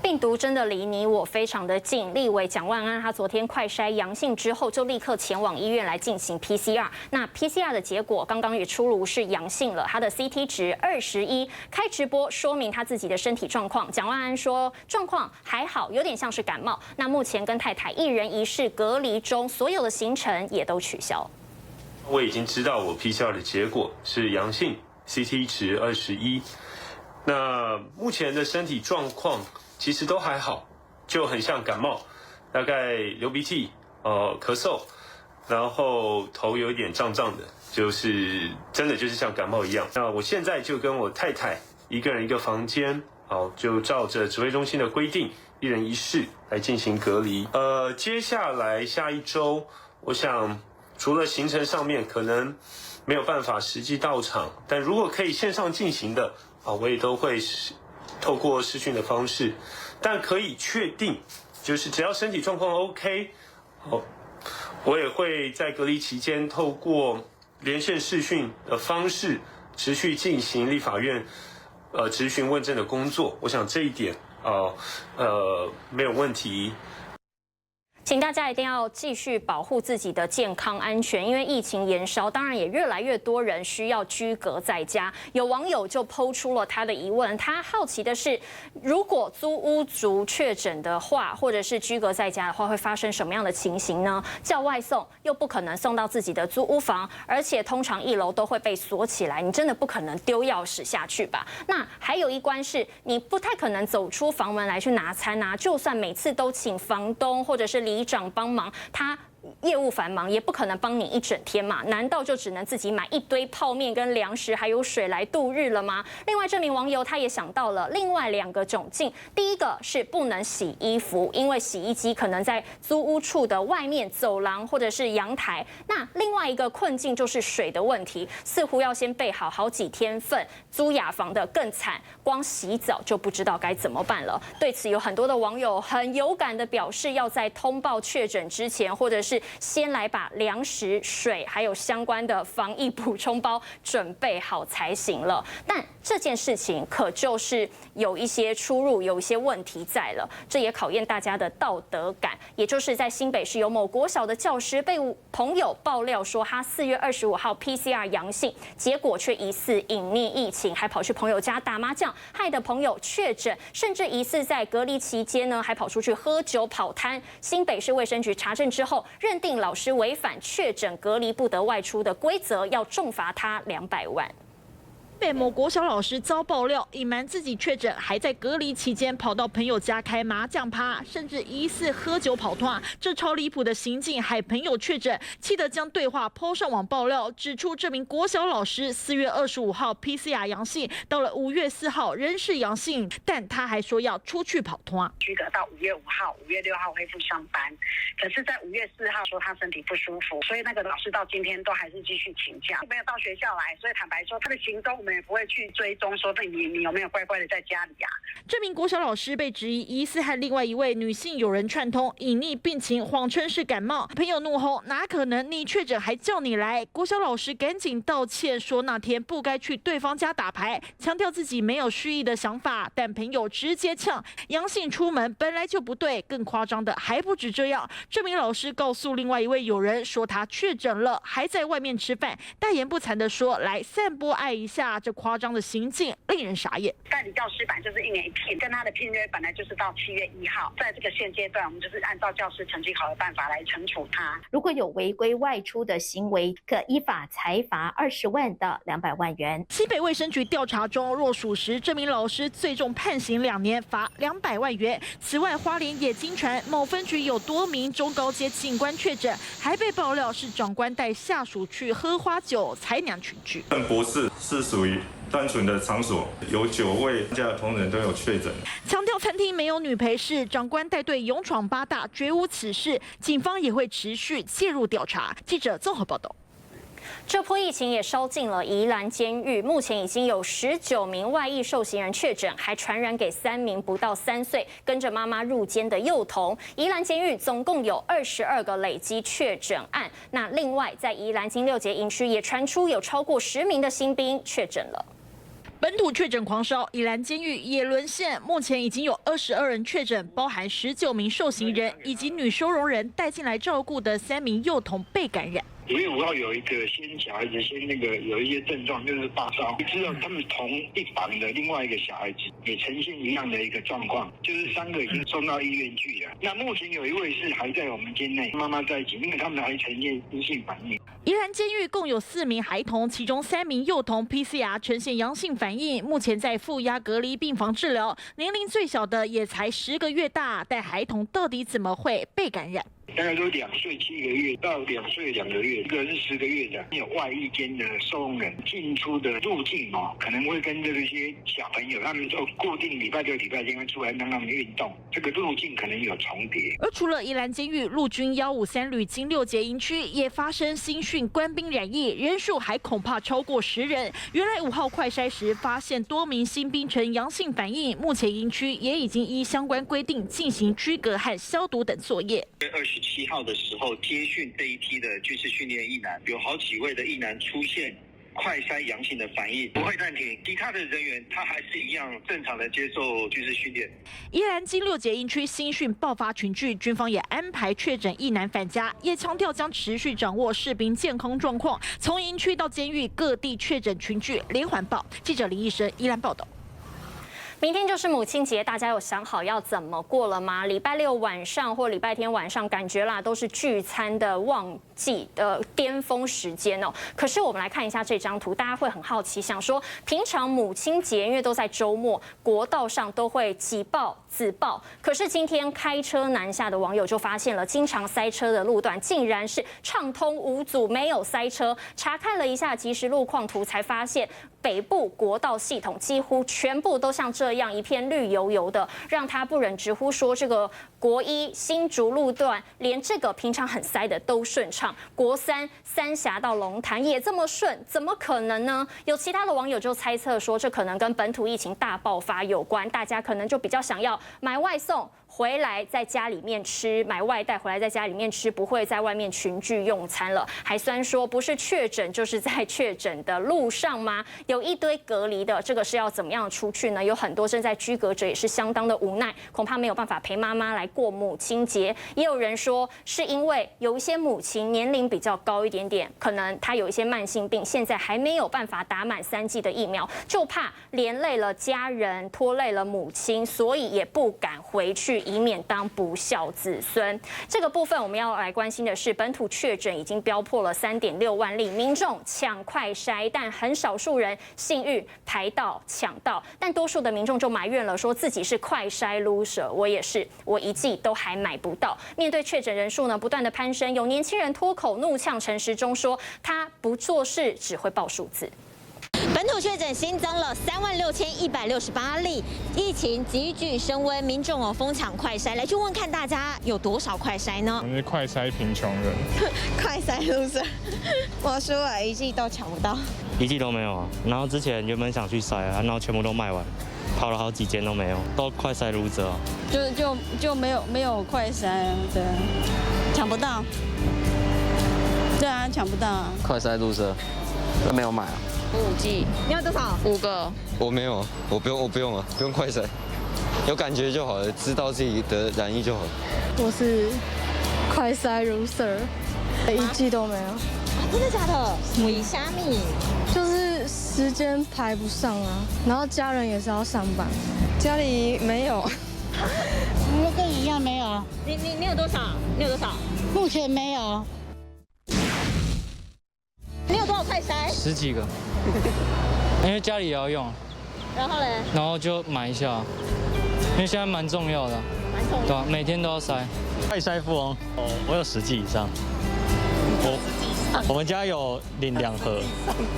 病毒真的离你我非常的近。立委蒋万安他昨天快筛阳性之后，就立刻前往医院来进行 PCR。那 PCR 的结果刚刚也出炉是阳性了，他的 CT 值21。开直播说明他自己的身体状况，蒋万安说状况还好，有点像是感冒。那目前跟太太一人一室隔离中，所有的行程也都取消。我已经知道我 PCR 的结果是阳性 ，CT 值21。那目前的身体状况其实都还好，就很像感冒，大概流鼻涕、咳嗽，然后头有一点胀胀的，就是真的就是像感冒一样。那我现在就跟我太太一个人一个房间，就照着指挥中心的规定，一人一室来进行隔离。接下来下一周，我想除了行程上面可能没有办法实际到场，但如果可以线上进行的，我也都会透过视讯的方式，但可以确定，就是只要身体状况 OK， 我也会在隔离期间透过连线视讯的方式持续进行立法院质询问政的工作。我想这一点没有问题。请大家一定要继续保护自己的健康安全，因为疫情延烧，当然也越来越多人需要居隔在家。有网友就抛出了他的疑问，他好奇的是，如果租屋族确诊的话，或者是居隔在家的话，会发生什么样的情形呢？叫外送又不可能送到自己的租屋房，而且通常1楼都会被锁起来，你真的不可能丢钥匙下去吧？那还有一关是，你不太可能走出房门来去拿餐啊，就算每次都请房东或者是里长帮忙，他业务繁忙，也不可能帮你一整天嘛？难道就只能自己买一堆泡面跟粮食还有水来度日了吗？另外，这名网友他也想到了另外2个窘境，第一个是不能洗衣服，因为洗衣机可能在租屋处的外面走廊或者是阳台。那另外一个困境就是水的问题，似乎要先备好几天份。租雅房的更惨，光洗澡就不知道该怎么办了。对此，有很多的网友很有感的表示，要在通报确诊之前，或者是先来把粮食、水还有相关的防疫补充包准备好才行了。但这件事情可就是有一些出入，有一些问题在了，这也考验大家的道德感。也就是在新北市有某国小的教师被朋友爆料说，他4月25号 PCR 阳性，结果却疑似隐匿疫情，还跑去朋友家打麻将，害得朋友确诊，甚至疑似在隔离期间呢，还跑出去喝酒跑摊。新北市卫生局查证之后，认定老师违反确诊隔离不得外出的规则，要重罚他200万。被某国小老师遭爆料，隐瞒自己确诊，还在隔离期间跑到朋友家开麻将趴，甚至疑似喝酒跑团，这超离谱的行径害朋友确诊，气得将对话抛上网爆料，指出这名国小老师4月25号 PCR 阳性，到了5月4号仍是阳性，但他还说要出去跑团，居隔到5月5号、5月6号恢复上班，可是在5月4号说他身体不舒服，所以那个老师到今天都还是继续请假，没有到学校来，所以坦白说他的行踪我们也不会去追踪，说你有没有乖乖的在家里啊？这名国小老师被质疑疑似和另外一位女性友人串通，隐匿病情，谎称是感冒。朋友怒吼：“哪可能？你确诊还叫你来？”国小老师赶紧道歉，说那天不该去对方家打牌，强调自己没有蓄意的想法。但朋友直接呛：“阳性出门本来就不对。”更夸张的还不止这样，这名老师告诉另外一位友人说他确诊了，还在外面吃饭，大言不惭的说来散播爱一下。这夸张的行径令人傻眼。代理教师版就是1年1聘，跟他的聘约本来就是到7月1号，在这个现阶段，我们就是按照教师成绩好的办法来惩处他。如果有违规外出的行为，可依法裁罚20万到200万元。新北卫生局调查中，若属实，这名老师最重判刑2年，罚200万元。此外，花莲也经传某分局有多名中高阶警官确诊，还被爆料是长官带下属去喝花酒，才娘群聚。博士是属于单纯的场所，有9位家的同仁都有确诊。强调餐厅没有女陪侍，长官带队勇闯8大，绝无此事。警方也会持续介入调查。记者综合报道。这波疫情也烧进了宜兰监狱，目前已经有19名外役受刑人确诊，还传染给3名不到3岁跟着妈妈入监的幼童。宜兰监狱总共有22个累积确诊案。那另外，在宜兰金六结营区也传出有超过10名的新兵确诊了。本土确诊狂烧，宜兰监狱也沦陷，目前已经有22人确诊，包含19名受刑人以及女收容人带进来照顾的3名幼童被感染。5月5号有一个小孩子有一些症状，就是发烧。知道他们同一房的另外一个小孩子也呈现一样的一个状况，就是3个已经送到医院去了。那目前有一位是还在我们监内，妈妈在一起，因为他们还呈现阴性反应。宜兰监狱共有4名孩童，其中3名幼童 PCR 呈现阳性反应，目前在负压隔离病房治疗。年龄最小的也才10个月大，但孩童到底怎么会被感染？大概都2岁7个月到2岁2个月，一个是10个月的。有外役间的收容人进出的路径可能会跟这些小朋友他们就固定礼拜6、礼拜天会出来让他们运动，这个路径可能有重叠。而除了宜兰监狱，陆军153旅金6节营区也发生新训官兵染疫，人数还恐怕超过10人。原来5号快筛时发现多名新兵呈阳性反应，目前营区也已经依相关规定进行居隔和消毒等作业。27号的时候接训这一批的军事训练役男，有好几位的役男出现快筛阳性的反应，不会暂停。其他的人员他还是一样正常的接受军事训练。宜兰金6节营区新训爆发群聚，军方也安排确诊役男返家，也强调将持续掌握士兵健康状况。从营区到监狱，各地确诊群聚连环爆。记者林义生宜兰报道。明天就是母亲节，大家有想好要怎么过了吗？礼拜6晚上或礼拜天晚上，感觉啦都是聚餐的旺季的巅峰时间哦。可是我们来看一下这张图，大家会很好奇，想说平常母亲节因为都在周末，国道上都会挤爆自爆。可是今天开车南下的网友就发现了，经常塞车的路段竟然是畅通无阻，没有塞车。查看了一下即时路况图，才发现北部国道系统几乎全部都像这样一片绿油油的，让他不忍直呼说，这个国1新竹路段连这个平常很塞的都顺畅，国3三峡到龙潭也这么顺，怎么可能呢？有其他的网友就猜测说，这可能跟本土疫情大爆发有关，大家可能就比较想要买外送回来在家里面吃，买外带回来在家里面吃，不会在外面群聚用餐了。还虽说不是确诊就是在确诊的路上吗？有一堆隔离的，这个是要怎么样出去呢？有很多正在居隔者也是相当的无奈，恐怕没有办法陪妈妈来过母亲节。也有人说是因为有一些母亲年龄比较高一点点，可能她有一些慢性病，现在还没有办法打满3剂的疫苗，就怕连累了家人，拖累了母亲，所以也不敢回去，以免当不孝子孙。这个部分我们要来关心的是，本土确诊已经飙破了3.6万例，民众抢快筛，但很少数人幸运排到抢到，但多数的民众就埋怨了，说自己是快筛 loser， 我也是，我1剂都还买不到。面对确诊人数呢不断的攀升，有年轻人脱口怒呛陈时中说，他不做事只会报数字。本土确诊新增了36168例，疫情急剧升温，民众疯抢快筛，来去问看大家有多少快筛呢？我们是快筛贫穷人，快筛 loser， 我输了1剂都抢不到，1剂都没有啊。然后之前原本想去筛啊，然后全部都卖完，跑了好几间都没有，都快筛 loser 啊。就没有快筛啊，对啊，抢不到，对啊，抢不到啊。快筛 loser， 都没有买啊。5剂，你有多少？5个。我没有，我不用啊，不用快筛，有感觉就好了，知道自己得染疫就好了。我是快筛 loser， 1剂都没有。真的假的？为虾米？就是时间排不上啊，然后家人也是要上班，家里没有。我跟你一样没有。你有多少？你有多少？目前没有。你有多少快筛？10几个，因为家里也要用。然后嘞？然后就买一下，因为现在蛮重要的。蛮重要。对啊，每天都要筛。快筛富翁，我有10剂以上。我们家有领2盒，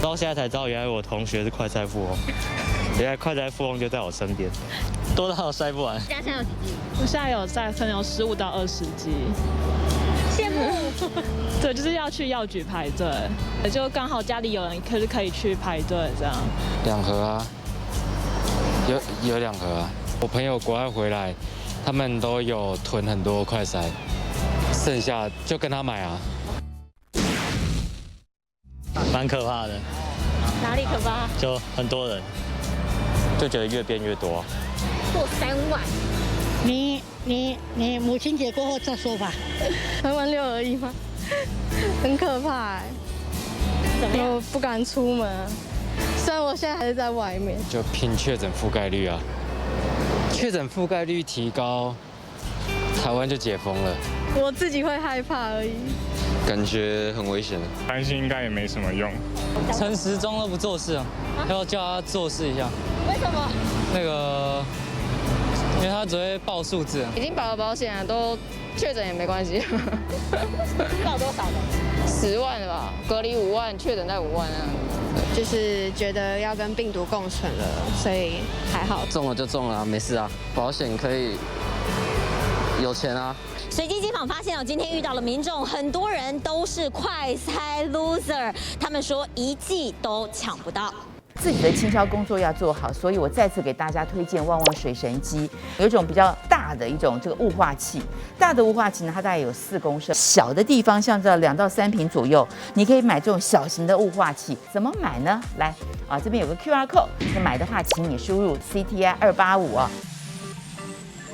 到现在才知道，原来我同学是快筛富翁，原来快筛富翁就在我身边，多到筛不完。家现在有几剂？我现在有在分有15到20剂。羡慕。对，就是要去药局排队，就刚好家里有人可以去排队这样。2盒啊，有2盒啊。我朋友国外回来，他们都有囤很多快筛，剩下就跟他买啊。蛮可怕的。哪里可怕？就很多人，就觉得越变越多。过3万，你母亲节过后再说吧。3万6而已吗？很可怕哎。怎么样？我不敢出门啊，虽然我现在还是在外面。就拼确诊覆盖率啊，确诊覆盖率提高，台湾就解封了。我自己会害怕而已。感觉很危险。担心应该也没什么用。陈时中都不做事啊，要叫他做事一下。为什么？那个，因为他只会报数字。已经保了保险了，都确诊也没关系。报多少的？10万了吧，隔离5万，确诊在5万啊。就是觉得要跟病毒共存了，所以还好。中了就中了啊，没事啊，保险可以有钱啊。随机街访发现今天遇到了民众，很多人都是快筛 loser， 他们说一剂都抢不到。自己的清消工作要做好，所以我再次给大家推荐旺旺水神机，有一种比较大的一种这个雾化器。大的雾化器呢，它大概有4公升，小的地方像这2到3瓶左右，你可以买这种小型的雾化器。怎么买呢？来啊，这边有个 QR code，那买的话，请你输入 CTI285啊。